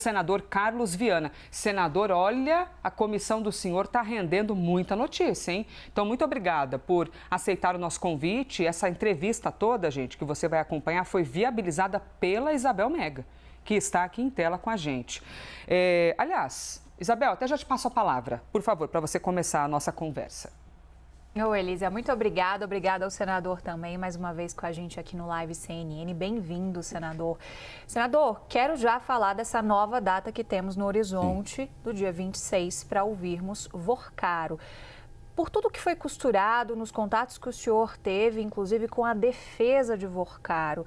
Senador Carlos Viana. Senador, olha, a comissão do senhor está rendendo muita notícia, hein? Então, muito obrigada por aceitar o nosso convite. Essa entrevista toda, gente, que você vai acompanhar, foi viabilizada pela Isabel Mega, que está aqui em tela com a gente. Aliás, Isabel, até já te passo a palavra, por favor, para você começar a nossa conversa. Oi, Elisa, muito obrigada. Obrigada ao senador também, mais uma vez com a gente aqui no Live CNN. Bem-vindo, senador. Senador, quero já falar dessa nova data que temos no horizonte, do dia 26, para ouvirmos Vorcaro. Por tudo que foi costurado, nos contatos que o senhor teve, inclusive com a defesa de Vorcaro,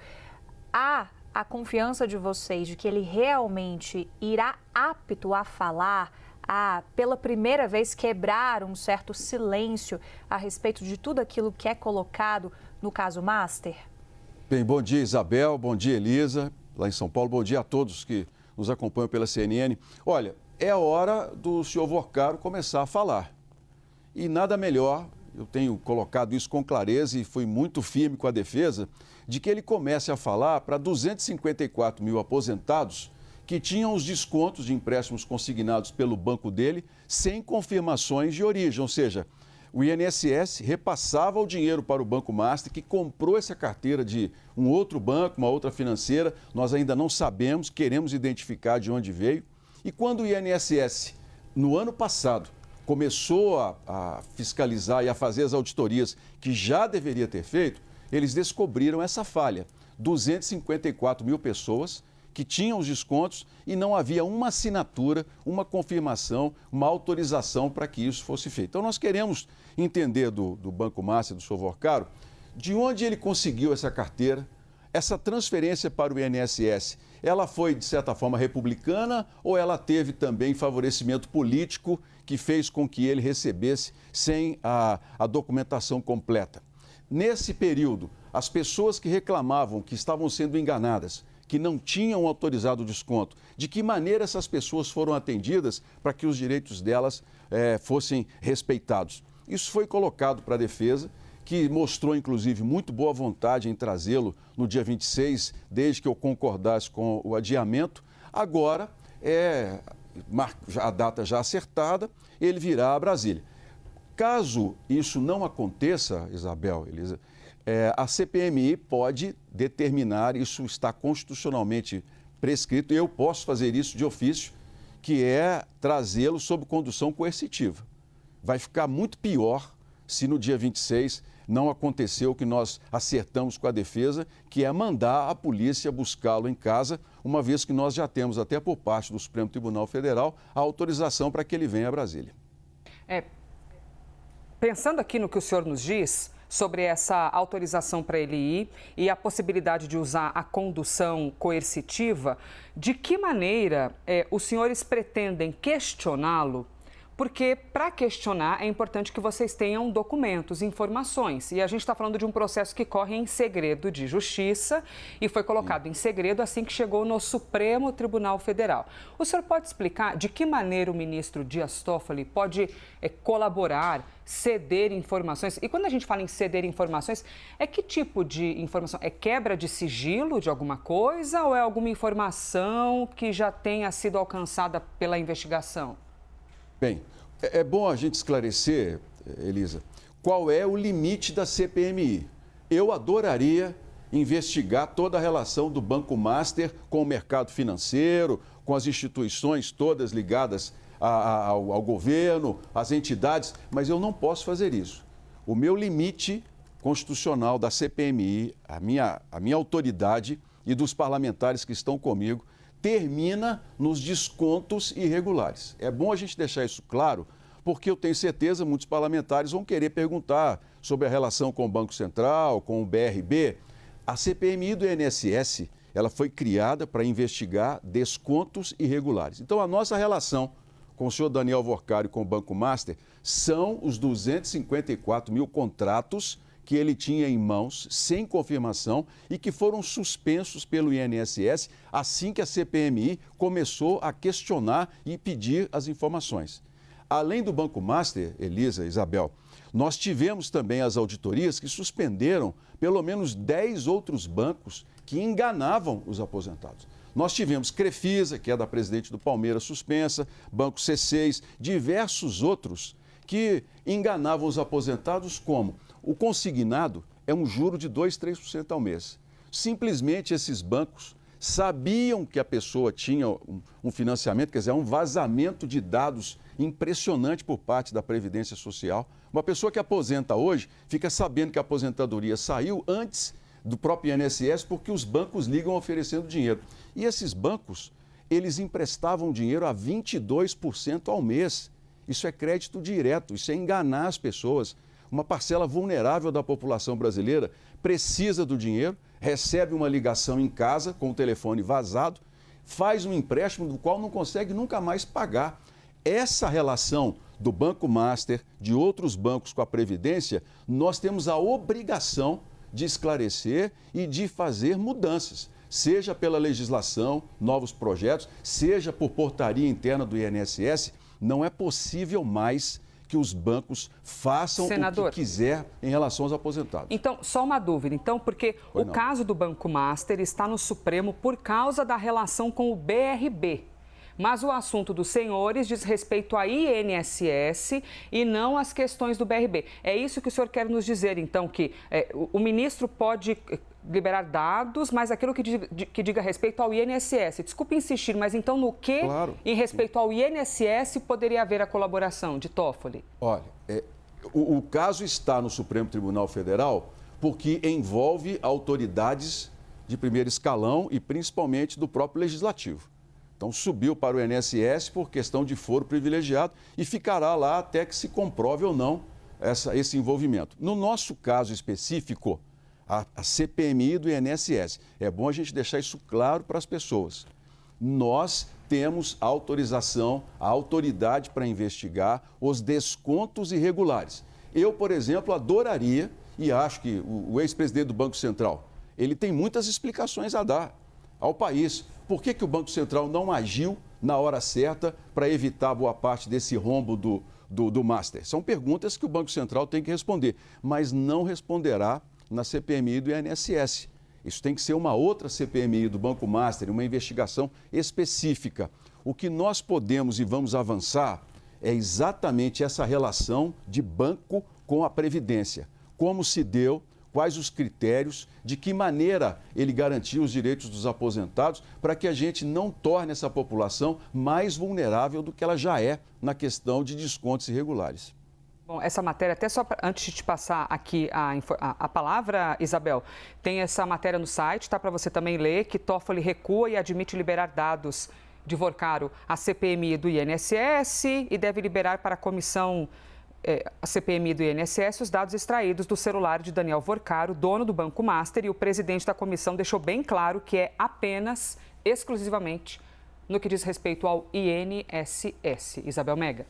há a confiança de vocês de que ele realmente irá apto a falar, a, pela primeira vez, quebrar um certo silêncio a respeito de tudo aquilo que é colocado no caso Master? Bem, bom dia, Isabel, bom dia, Elisa, lá em São Paulo, bom dia a todos que nos acompanham pela CNN. Olha, é a hora do senhor Vorcaro começar a falar. E nada melhor, eu tenho colocado isso com clareza e fui muito firme com a defesa, de que ele comece a falar para 254 mil aposentados que tinham os descontos de empréstimos consignados pelo banco dele sem confirmações de origem, ou seja, o INSS repassava o dinheiro para o Banco Master, que comprou essa carteira de um outro banco, uma outra financeira, nós ainda não sabemos, queremos identificar de onde veio. E quando o INSS, no ano passado, começou a fiscalizar e a fazer as auditorias que já deveria ter feito, eles descobriram essa falha. 254 mil pessoas que tinham os descontos e não havia uma assinatura, uma confirmação, uma autorização para que isso fosse feito. Então, nós queremos entender do Banco Master, do senhor Vorcaro, de onde ele conseguiu essa carteira, essa transferência para o INSS. Ela foi, de certa forma, republicana ou ela teve também favorecimento político que fez com que ele recebesse sem a documentação completa? Nesse período, as pessoas que reclamavam que estavam sendo enganadas, que não tinham autorizado o desconto, de que maneira essas pessoas foram atendidas para que os direitos delas fossem respeitados. Isso foi colocado para a defesa, que mostrou, inclusive, muito boa vontade em trazê-lo no dia 26, desde que eu concordasse com o adiamento. Agora, a data já acertada, ele virá a Brasília. Caso isso não aconteça, Isabel, Elisa, a CPMI pode determinar, isso está constitucionalmente prescrito, e eu posso fazer isso de ofício, que é trazê-lo sob condução coercitiva. Vai ficar muito pior se no dia 26 não aconteceu o que nós acertamos com a defesa, que é mandar a polícia buscá-lo em casa, uma vez que nós já temos, até por parte do Supremo Tribunal Federal, a autorização para que ele venha a Brasília. Pensando aqui no que o senhor nos diz sobre essa autorização para ele ir e a possibilidade de usar a condução coercitiva, de que maneira os senhores pretendem questioná-lo? Porque para questionar é importante que vocês tenham documentos, informações. E a gente está falando de um processo que corre em segredo de justiça e foi colocado em segredo assim que chegou no Supremo Tribunal Federal. O senhor pode explicar de que maneira o ministro Dias Toffoli pode colaborar, ceder informações? E quando a gente fala em ceder informações, que tipo de informação? É quebra de sigilo de alguma coisa ou é alguma informação que já tenha sido alcançada pela investigação? Bem, é bom a gente esclarecer, Elisa, qual é o limite da CPMI. Eu adoraria investigar toda a relação do Banco Master com o mercado financeiro, com as instituições todas ligadas ao governo, às entidades, mas eu não posso fazer isso. O meu limite constitucional da CPMI, a minha autoridade e dos parlamentares que estão comigo, termina nos descontos irregulares. É bom a gente deixar isso claro, porque eu tenho certeza que muitos parlamentares vão querer perguntar sobre a relação com o Banco Central, com o BRB. A CPMI do INSS, ela foi criada para investigar descontos irregulares. Então, a nossa relação com o senhor Daniel Vorcaro e com o Banco Master são os 254 mil contratos que ele tinha em mãos, sem confirmação, e que foram suspensos pelo INSS assim que a CPMI começou a questionar e pedir as informações. Além do Banco Master, Elisa, Isabel, nós tivemos também as auditorias que suspenderam pelo menos 10 outros bancos que enganavam os aposentados. Nós tivemos Crefisa, que é da presidente do Palmeiras, suspensa, Banco C6, diversos outros que enganavam os aposentados como o consignado é um juro de 2%, 3% ao mês. Simplesmente esses bancos sabiam que a pessoa tinha um financiamento, quer dizer, um vazamento de dados impressionante por parte da Previdência Social. Uma pessoa que aposenta hoje fica sabendo que a aposentadoria saiu antes do próprio INSS porque os bancos ligam oferecendo dinheiro. E esses bancos, eles emprestavam dinheiro a 22% ao mês. Isso é crédito direto, isso é enganar as pessoas. Uma parcela vulnerável da população brasileira precisa do dinheiro, recebe uma ligação em casa com o telefone vazado, faz um empréstimo do qual não consegue nunca mais pagar. Essa relação do Banco Master, de outros bancos com a Previdência, nós temos a obrigação de esclarecer e de fazer mudanças, seja pela legislação, novos projetos, seja por portaria interna do INSS. Não é possível mais que os bancos façam Senador, o que quiser em relação aos aposentados. Então, só uma dúvida. Então, porque o caso do Banco Master está no Supremo por causa da relação com o BRB. Mas o assunto dos senhores diz respeito à INSS e não às questões do BRB. É isso que o senhor quer nos dizer, então, que o ministro pode liberar dados, mas aquilo que diga respeito ao INSS. Desculpe insistir, mas então no que, claro, em respeito ao INSS, poderia haver a colaboração de Toffoli? Olha, o caso está no Supremo Tribunal Federal porque envolve autoridades de primeiro escalão e principalmente do próprio Legislativo. Então, subiu para o INSS por questão de foro privilegiado e ficará lá até que se comprove ou não esse envolvimento. No nosso caso específico, a CPMI do INSS, é bom a gente deixar isso claro para as pessoas. Nós temos autorização, a autoridade para investigar os descontos irregulares. Eu, por exemplo, adoraria, e acho que o ex-presidente do Banco Central, ele tem muitas explicações a dar ao país. Por que o Banco Central não agiu na hora certa para evitar boa parte desse rombo do Master? São perguntas que o Banco Central tem que responder, mas não responderá na CPMI do INSS. Isso tem que ser uma outra CPMI do Banco Master, uma investigação específica. O que nós podemos e vamos avançar é exatamente essa relação de banco com a Previdência. Como se deu, quais os critérios, de que maneira ele garantiu os direitos dos aposentados para que a gente não torne essa população mais vulnerável do que ela já é na questão de descontos irregulares. Bom, essa matéria, até só antes de te passar aqui a palavra, Isabel, tem essa matéria no site, tá, para você também ler, que Toffoli recua e admite liberar dados de Vorcaro à CPMI do INSS e deve liberar para a comissão, a CPMI do INSS, os dados extraídos do celular de Daniel Vorcaro, dono do Banco Master, e o presidente da comissão deixou bem claro que é apenas, exclusivamente, no que diz respeito ao INSS. Isabel Mega.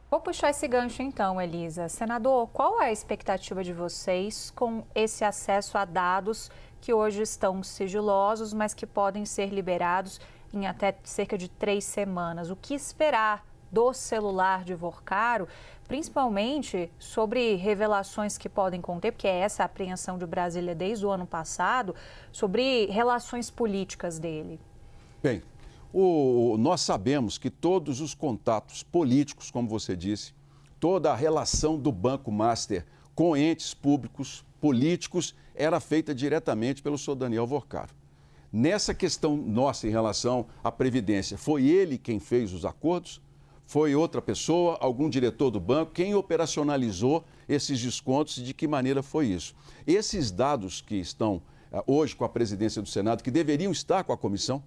Vou puxar esse gancho então, Elisa. Senador, qual é a expectativa de vocês com esse acesso a dados que hoje estão sigilosos, mas que podem ser liberados em até cerca de 3 semanas? O que esperar do celular de Vorcaro, principalmente sobre revelações que podem conter, porque é essa a apreensão de Brasília desde o ano passado, sobre relações políticas dele? Bem, nós sabemos que todos os contatos políticos, como você disse, toda a relação do Banco Master com entes públicos, políticos, era feita diretamente pelo senhor Daniel Vorcaro. Nessa questão nossa em relação à Previdência, foi ele quem fez os acordos? Foi outra pessoa, algum diretor do banco? Quem operacionalizou esses descontos e de que maneira foi isso? Esses dados que estão hoje com a presidência do Senado, que deveriam estar com a comissão,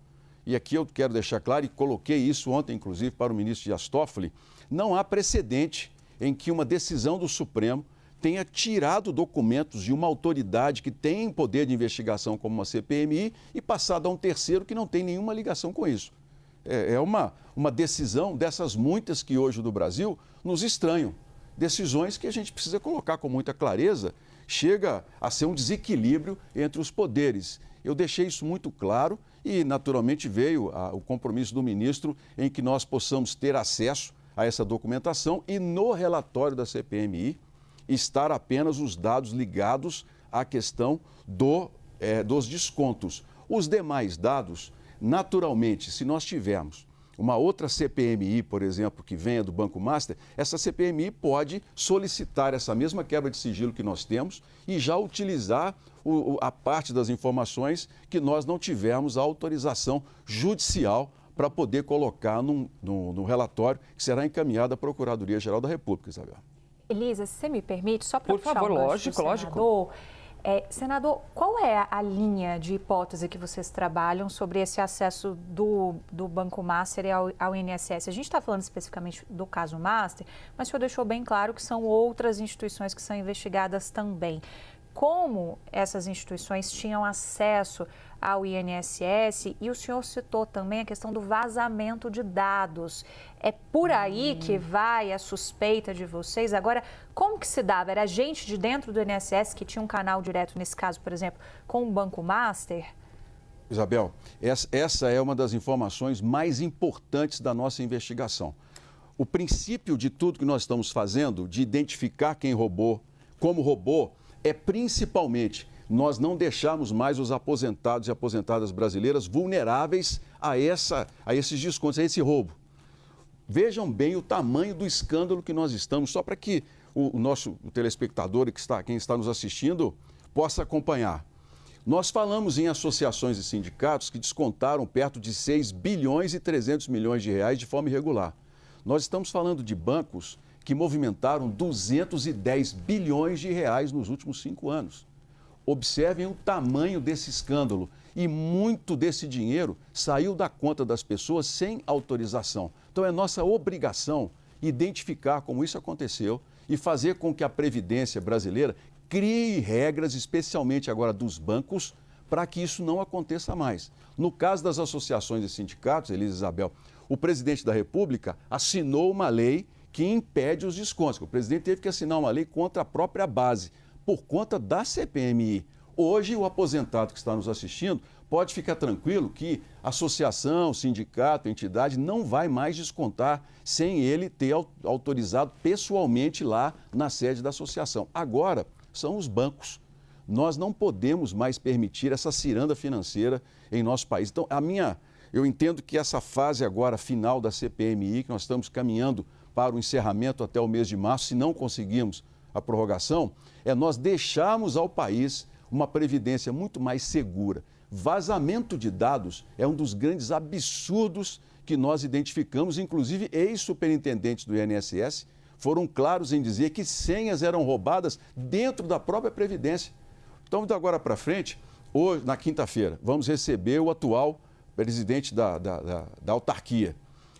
e aqui eu quero deixar claro, e coloquei isso ontem, inclusive, para o ministro Dias Toffoli, não há precedente em que uma decisão do Supremo tenha tirado documentos de uma autoridade que tem poder de investigação como uma CPMI e passado a um terceiro que não tem nenhuma ligação com isso. É uma decisão dessas muitas que hoje no Brasil nos estranham. Decisões que a gente precisa colocar com muita clareza, chega a ser um desequilíbrio entre os poderes. Eu deixei isso muito claro e, naturalmente, veio o compromisso do ministro em que nós possamos ter acesso a essa documentação e, no relatório da CPMI, estar apenas os dados ligados à questão dos descontos. Os demais dados Naturalmente, se nós tivermos uma outra CPMI, por exemplo, que venha do Banco Master, essa CPMI pode solicitar essa mesma quebra de sigilo que nós temos e já utilizar a parte das informações que nós não tivemos a autorização judicial para poder colocar no relatório que será encaminhado à Procuradoria-Geral da República, Isabel. Elisa, se você me permite, só para puxar favor, o gancho lógico, do senador, senador, qual é a linha de hipótese que vocês trabalham sobre esse acesso do Banco Master ao INSS? A gente está falando especificamente do caso Master, mas o senhor deixou bem claro que são outras instituições que são investigadas também. Como essas instituições tinham acesso ao INSS, e o senhor citou também a questão do vazamento de dados. É por aí que vai a suspeita de vocês? Agora, como que se dava? Era gente de dentro do INSS que tinha um canal direto, nesse caso, por exemplo, com o Banco Master? Isabel, essa é uma das informações mais importantes da nossa investigação. O princípio de tudo que nós estamos fazendo, de identificar quem roubou, como roubou, é principalmente nós não deixarmos mais os aposentados e aposentadas brasileiras vulneráveis a esses descontos, a esse roubo. Vejam bem o tamanho do escândalo que nós estamos, só para que o nosso telespectador, quem está nos assistindo, possa acompanhar. Nós falamos em associações e sindicatos que descontaram perto de 6 bilhões e 300 milhões de reais de forma irregular. Nós estamos falando de bancos que movimentaram 210 bilhões de reais nos últimos 5 anos. Observem o tamanho desse escândalo e muito desse dinheiro saiu da conta das pessoas sem autorização. Então é nossa obrigação identificar como isso aconteceu e fazer com que a Previdência brasileira crie regras, especialmente agora dos bancos, para que isso não aconteça mais. No caso das associações e sindicatos, Elisa, Isabel, o presidente da República assinou uma lei que impede os descontos. O presidente teve que assinar uma lei contra a própria base, por conta da CPMI. Hoje, o aposentado que está nos assistindo pode ficar tranquilo que associação, sindicato, entidade não vai mais descontar sem ele ter autorizado pessoalmente lá na sede da associação. Agora, são os bancos. Nós não podemos mais permitir essa ciranda financeira em nosso país. Então, eu entendo que essa fase agora final da CPMI, que nós estamos caminhando para o encerramento até o mês de março, se não conseguirmos a prorrogação, é nós deixarmos ao país uma previdência muito mais segura. Vazamento de dados é um dos grandes absurdos que nós identificamos, inclusive ex-superintendentes do INSS foram claros em dizer que senhas eram roubadas dentro da própria Previdência. Então, de agora para frente, hoje, na quinta-feira, vamos receber o atual presidente da autarquia.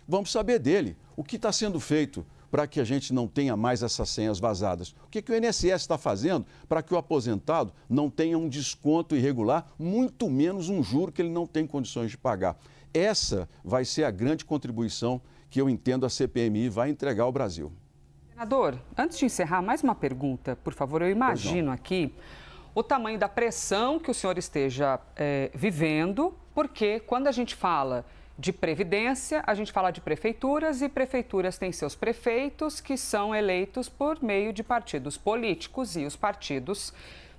Vamos saber dele o que está sendo feito para que a gente não tenha mais essas senhas vazadas. O que o INSS está fazendo para que o aposentado não tenha um desconto irregular, muito menos um juro que ele não tem condições de pagar. Essa vai ser a grande contribuição que eu entendo a CPMI vai entregar ao Brasil. Senador, antes de encerrar, mais uma pergunta, por favor. Eu imagino aqui o tamanho da pressão que o senhor esteja vivendo, porque quando a gente fala de previdência, a gente fala de prefeituras e prefeituras têm seus prefeitos que são eleitos por meio de partidos políticos e os partidos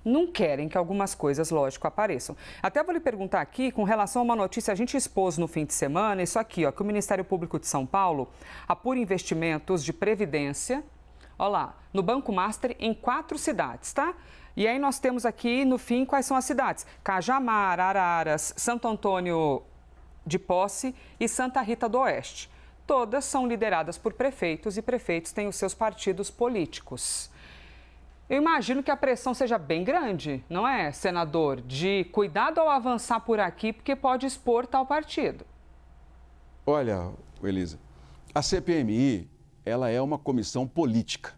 não querem que algumas coisas, lógico, apareçam. Até vou lhe perguntar aqui, com relação a uma notícia, a gente expôs no fim de semana, isso aqui, ó, que o Ministério Público de São Paulo apura investimentos de previdência, ó lá, no Banco Master em 4 cidades, tá? E aí nós temos aqui, no fim, quais são as cidades? Cajamar, Araras, Santo Antônio de Posse e Santa Rita do Oeste. Todas são lideradas por prefeitos e prefeitos têm os seus partidos políticos. Eu imagino que a pressão seja bem grande, não é, senador? De cuidado ao avançar por aqui, porque pode expor tal partido. Olha, Elisa, a CPMI, ela é uma comissão política.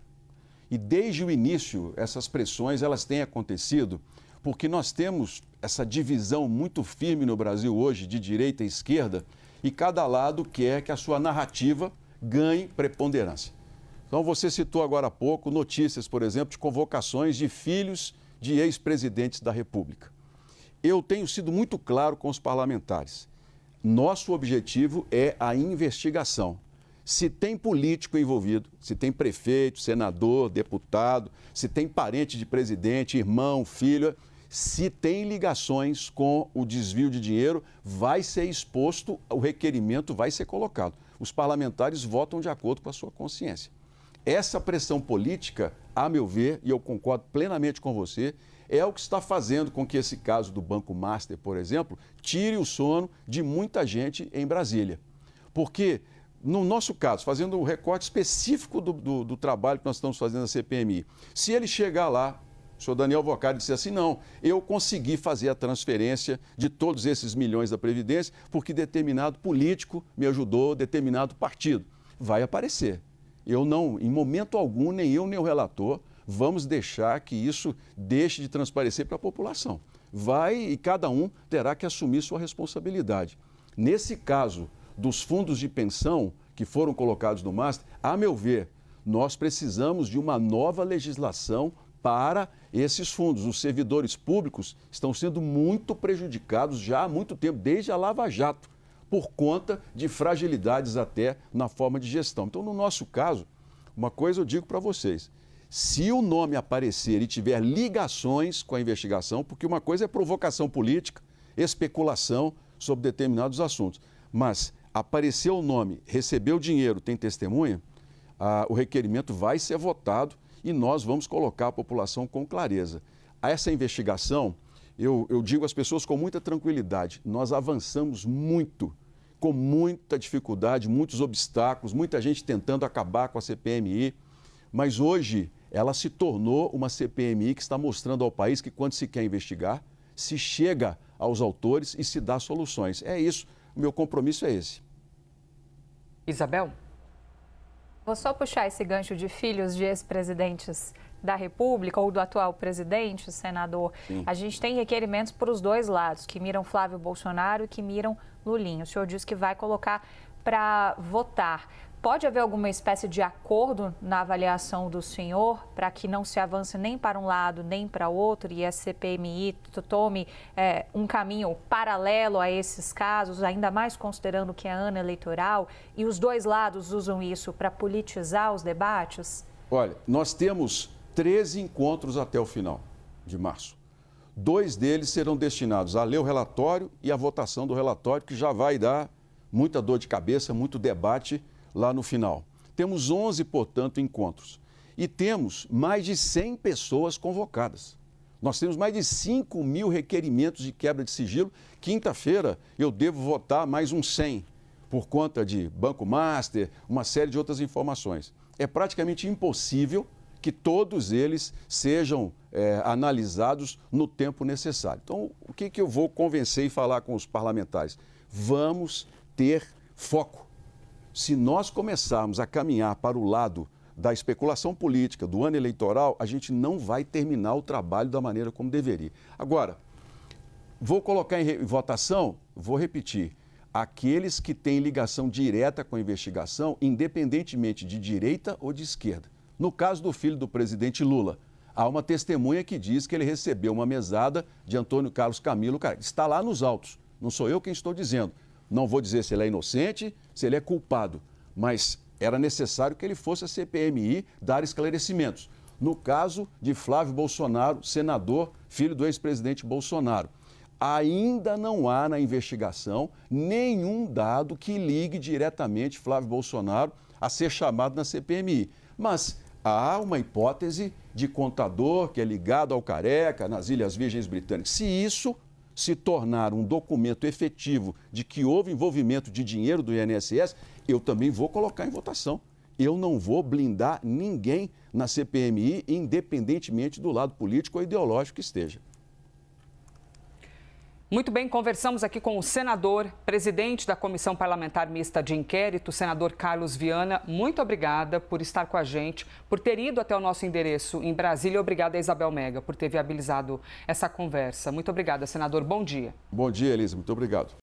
E desde o início, essas pressões, elas têm acontecido porque nós temos essa divisão muito firme no Brasil hoje, de direita e esquerda, e cada lado quer que a sua narrativa ganhe preponderância. Então, você citou agora há pouco notícias, por exemplo, de convocações de filhos de ex-presidentes da República. Eu tenho sido muito claro com os parlamentares. Nosso objetivo é a investigação. Se tem político envolvido, se tem prefeito, senador, deputado, se tem parente de presidente, irmão, filho, Se tem ligações com o desvio de dinheiro, vai ser exposto, o requerimento vai ser colocado. Os parlamentares votam de acordo com a sua consciência. Essa pressão política, a meu ver, e eu concordo plenamente com você, é o que está fazendo com que esse caso do Banco Master, por exemplo, tire o sono de muita gente em Brasília. Porque, no nosso caso, fazendo um recorte específico do trabalho que nós estamos fazendo na CPMI, se ele chegar lá, o senhor Daniel Vocari disse assim, não, eu consegui fazer a transferência de todos esses milhões da Previdência porque determinado político me ajudou, determinado partido. Vai aparecer. Eu não, em momento algum, nem eu nem o relator, vamos deixar que isso deixe de transparecer para a população. Vai e cada um terá que assumir sua responsabilidade. Nesse caso dos fundos de pensão que foram colocados no Master, a meu ver, nós precisamos de uma nova legislação para esses fundos. Os servidores públicos estão sendo muito prejudicados já há muito tempo, desde a Lava Jato, por conta de fragilidades até na forma de gestão. Então, no nosso caso, uma coisa eu digo para vocês, se o nome aparecer e tiver ligações com a investigação, porque uma coisa é provocação política, especulação sobre determinados assuntos, mas aparecer o nome, recebeu dinheiro, tem testemunha, o requerimento vai ser votado e nós vamos colocar a população com clareza. Essa investigação, eu digo às pessoas com muita tranquilidade, nós avançamos muito, com muita dificuldade, muitos obstáculos, muita gente tentando acabar com a CPMI, mas hoje ela se tornou uma CPMI que está mostrando ao país que quando se quer investigar, se chega aos autores e se dá soluções. É isso, o meu compromisso é esse. Isabel? Vou só puxar esse gancho de filhos de ex-presidentes da República ou do atual presidente, senador. Sim. A gente tem requerimentos para os dois lados, que miram Flávio Bolsonaro e que miram Lulinha. O senhor disse que vai colocar para votar. Pode haver alguma espécie de acordo na avaliação do senhor para que não se avance nem para um lado nem para outro e a CPMI tome um caminho paralelo a esses casos, ainda mais considerando que é ano eleitoral e os dois lados usam isso para politizar os debates? Olha, nós temos 13 encontros até o final de março. 2 deles serão destinados a ler o relatório e a votação do relatório, que já vai dar muita dor de cabeça, muito debate lá no final. Temos 11, portanto, encontros. E temos mais de 100 pessoas convocadas. Nós temos mais de 5.000 requerimentos de quebra de sigilo. Quinta-feira eu devo votar mais uns 100, por conta de Banco Master, uma série de outras informações. É praticamente impossível que todos eles sejam analisados no tempo necessário. Então, o que eu vou convencer e falar com os parlamentares? Vamos ter foco. Se nós começarmos a caminhar para o lado da especulação política, do ano eleitoral, a gente não vai terminar o trabalho da maneira como deveria. Agora, vou colocar em votação, vou repetir, aqueles que têm ligação direta com a investigação, independentemente de direita ou de esquerda. No caso do filho do presidente Lula, há uma testemunha que diz que ele recebeu uma mesada de Antônio Carlos Camilo, cara, está lá nos autos, não sou eu quem estou dizendo. Não vou dizer se ele é inocente, se ele é culpado, mas era necessário que ele fosse à CPMI dar esclarecimentos. No caso de Flávio Bolsonaro, senador, filho do ex-presidente Bolsonaro, ainda não há na investigação nenhum dado que ligue diretamente Flávio Bolsonaro a ser chamado na CPMI. Mas há uma hipótese de contador que é ligado ao Careca, nas Ilhas Virgens Britânicas. Se isso se tornar um documento efetivo de que houve envolvimento de dinheiro do INSS, eu também vou colocar em votação. Eu não vou blindar ninguém na CPMI, independentemente do lado político ou ideológico que esteja. Muito bem, conversamos aqui com o senador, presidente da Comissão Parlamentar Mista de Inquérito, senador Carlos Viana. Muito obrigada por estar com a gente, por ter ido até o nosso endereço em Brasília. Obrigada a Isabel Mega por ter viabilizado essa conversa. Muito obrigada, senador. Bom dia. Bom dia, Elisa. Muito obrigado.